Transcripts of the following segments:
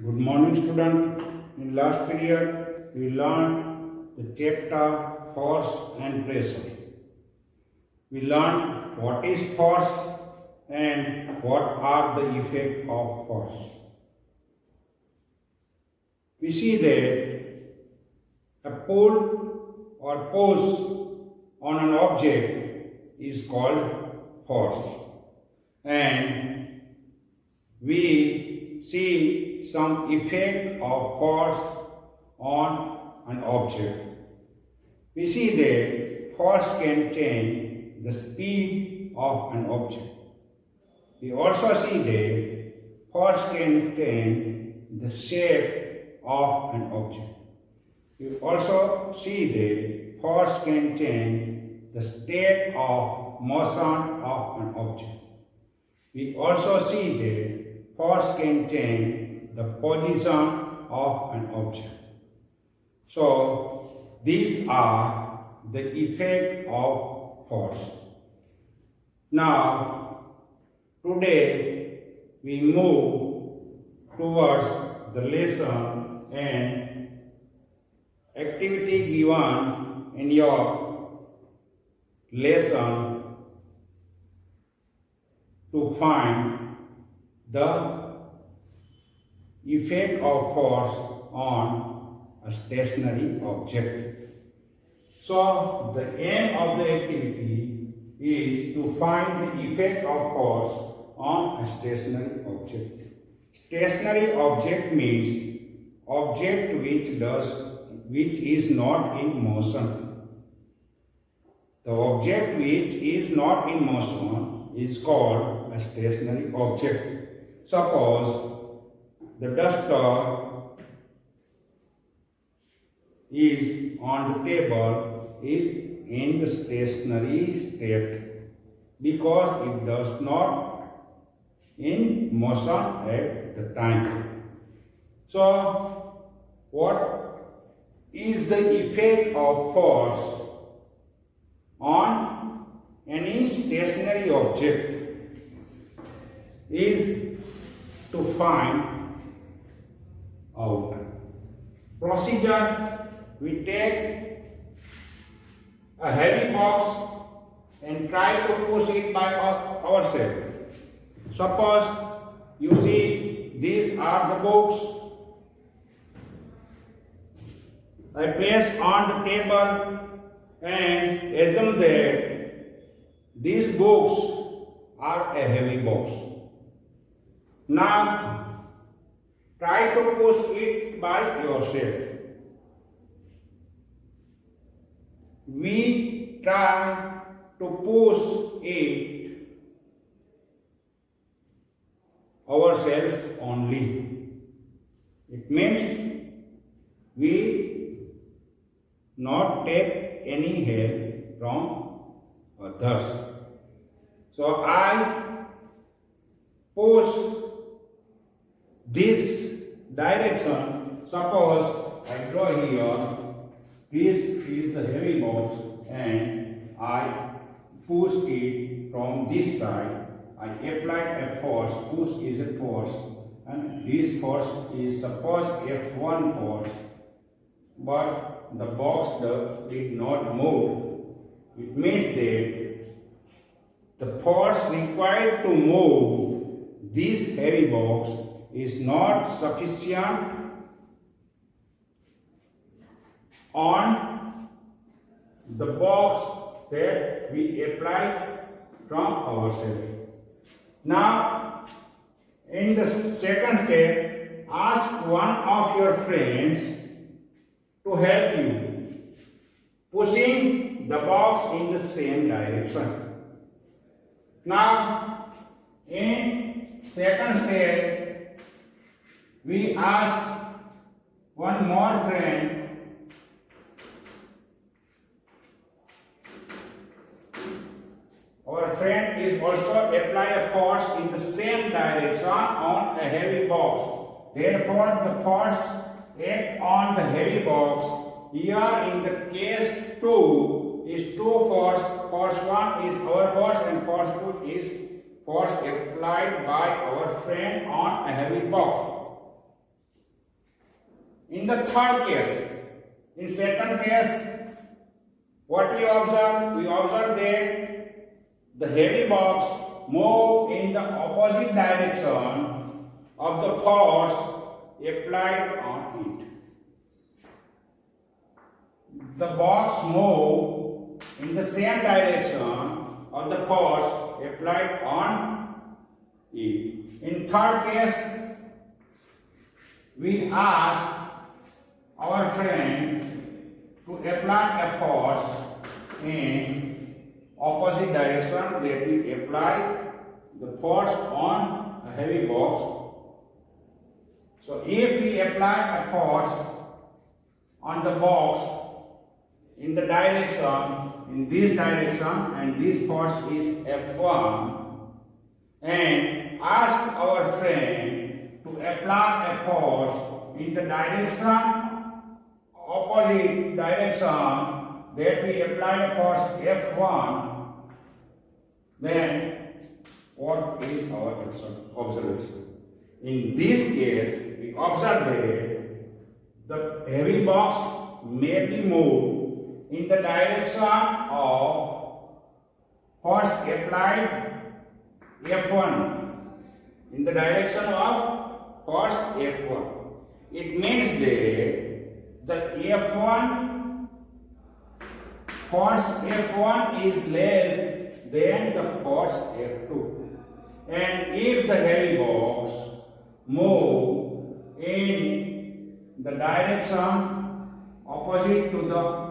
Good morning, student. In last period, we learned the chapter force and pressure. We learned what is force and what are the effects of force. We see that a pull or push on an object is called force, and we see some effect of force on an object. We see that force can change the speed of an object. We also see that force can change the shape of an object. We also see that force can change the state of motion of an object. We also see that force can change the position of an object. So, these are the effects of force. Now, today we move towards the lesson and activity given in your lesson to find the effect of force on a stationary object. So, the aim of the activity is to find the effect of force on a stationary object. Stationary object means object which is not in motion. The object which is not in motion is called a stationary object. Suppose the duster is on the table is in the stationary state because it does not in motion at the time. So, what is the effect of force on any stationary object is to find out. Procedure: we take a heavy box and try to push it by ourselves. Suppose you see these are the books I place on the table and assume that these books are a heavy box. Now try to push it by yourself. We try to push it ourselves only. It means we not take any help from others. So I push this direction. Suppose I draw here. This is the heavy box and I push it from this side. I apply a force. Push is a force, and this force is suppose F1 force, but the box did not move. It means that the force required to move this heavy box is not sufficient on the box that we apply from ourselves. Now, in the second step, ask one of your friends to help you pushing the box in the same direction. Now, in second step, we ask one more friend our friend is also apply a force in the same direction on a heavy box. Therefore, the force act on the heavy box. Here in the case 2 is two force. Force 1 is our force and force 2 is force applied by our friend on a heavy box. In the third case, in second case, what we observe? We observe that the heavy box move in the opposite direction of the force applied on it. The box move in the same direction of the force applied on it. In third case, we ask our friend to apply a force in opposite direction, that we apply the force on a heavy box. So if we apply a force on the box in the direction, in this direction, and this force is F1, and ask our friend to apply a force in the direction, opposite direction, that we apply a force F1, then what is our observation? In this case, we observe that the heavy box may be moved in the direction of force applied F1. In the direction of force F1. It means that the F1, force F1 is less than the force F2. And if the heavy box move in the direction opposite to the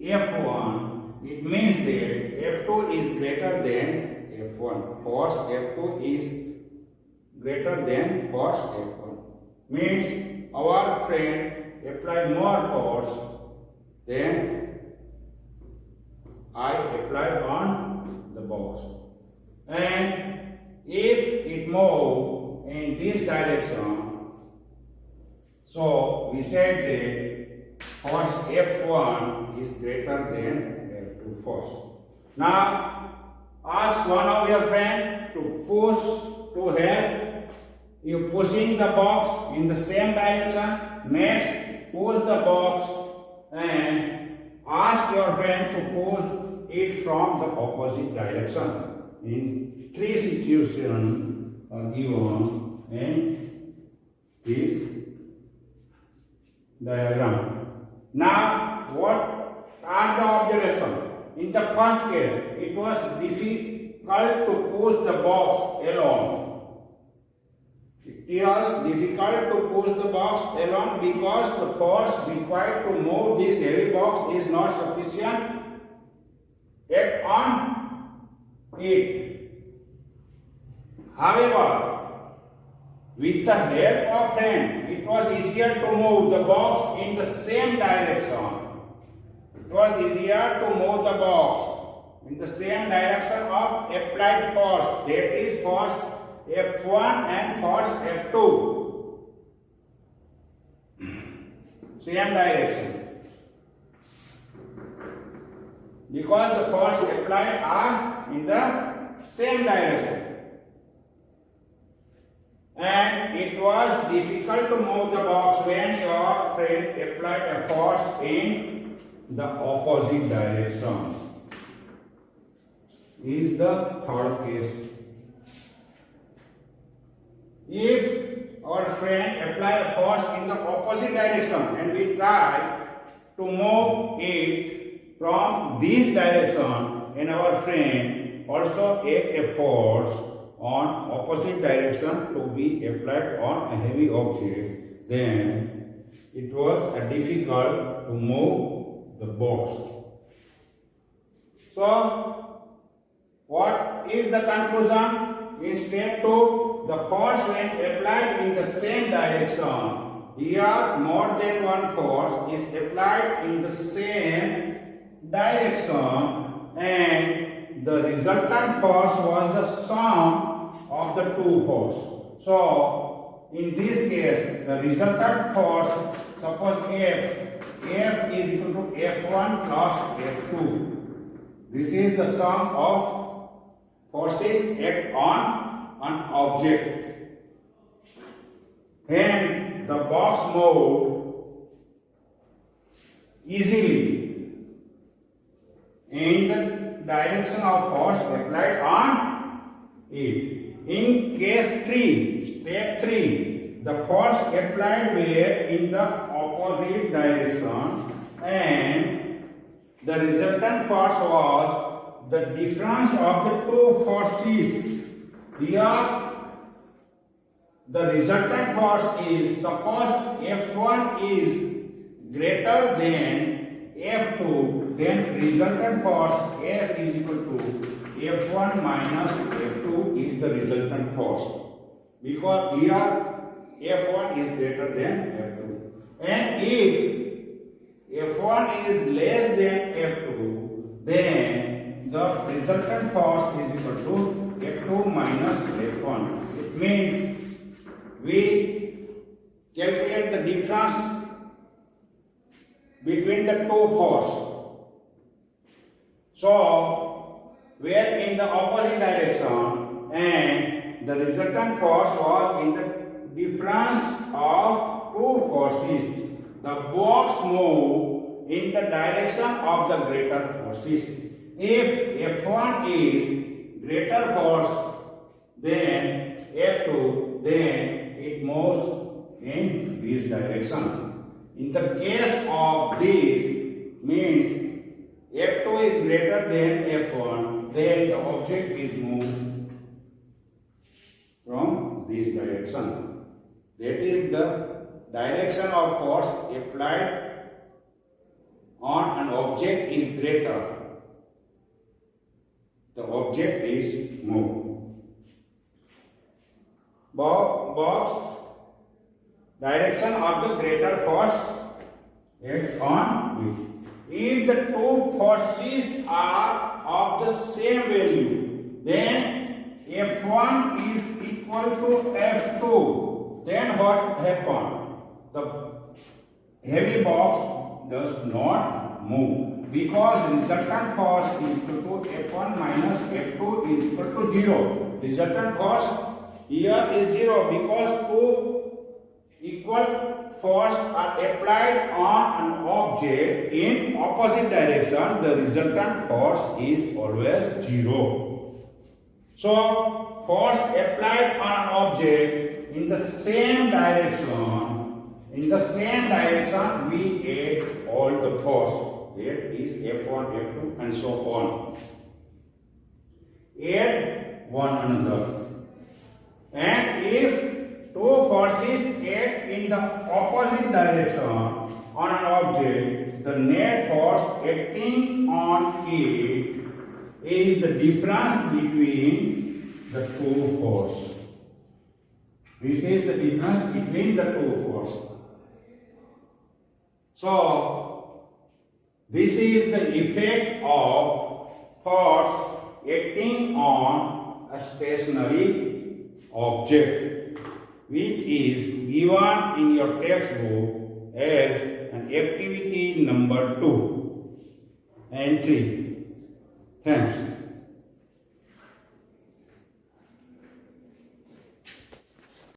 F1, it means that F2 is greater than F1. Force F2 is greater than force F1. Means our friend applied more force than I applied on the box. And if it moves in this direction, so we said that force F1 is greater than F2 force. Now ask one of your friends to push, to help you pushing the box in the same direction. Next, push the box and ask your friend to push it from the opposite direction. In three situations are given in this diagram. Now, what are the observations? In the first case, it was difficult to push the box alone. It was difficult to push the box alone because the force required to move this heavy box is not sufficient yet on it. However, with the help of friend, it was easier to move the box in the same direction. It was easier to move the box in the same direction of applied force, that is force F1 and force F2. Same direction. Because the force applied are in the same direction. And it was difficult to move the box when your friend applied a force in the opposite direction. Is the third case. If our friend apply a force in the opposite direction and we try to move it from this direction, and our friend also add a force on opposite direction to be applied on a heavy object, then it was difficult to move the box. So, what is the conclusion? In step 2, the force when applied in the same direction, here more than one force is applied in the same direction, and the resultant force was the sum of the two forces. So, in this case, the resultant force, suppose F is equal to F1 plus F2. This is the sum of forces act on an object. And the box moved easily in the direction of force applied on it. In case 3, step 3, the force applied were in the opposite direction and the resultant force was the difference of the two forces. Here the resultant force is, suppose F1 is greater than F2, then resultant force F is equal to F1 minus F2 is the resultant force, because here F1 is greater than F2. And if F1 is less than F2, then the resultant force is equal to F2 minus F1. It means we calculate the difference between the two forces. So, where in the opposite direction and the resultant force was in the difference of two forces. The box moved in the direction of the greater forces. If F1 is greater force than F2, then it moves in this direction. In the case of this, means F2 is greater than F1, then the object is moved from this direction. That is the direction of force applied on an object is greater. The object is moved. Box direction of the greater force acts on it. If the two forces are of the same value, then F1 is equal to F2. Then what happens? The heavy box does not move because resultant force is equal to F1 minus F2 is equal to 0. Resultant force here is 0 because two equal force are applied on an object in opposite direction. The resultant force is always 0. So, force applied on an object in the same direction, we add all the force. That is F1, F2 and so on. Add one another. And if two forces act in the opposite direction on an object, the net force acting on it is the difference between the two forces. This is the difference between the two forces. So, this is the effect of force acting on a stationary object, which is given in your textbook as an activity number 2 and 3. Thanks.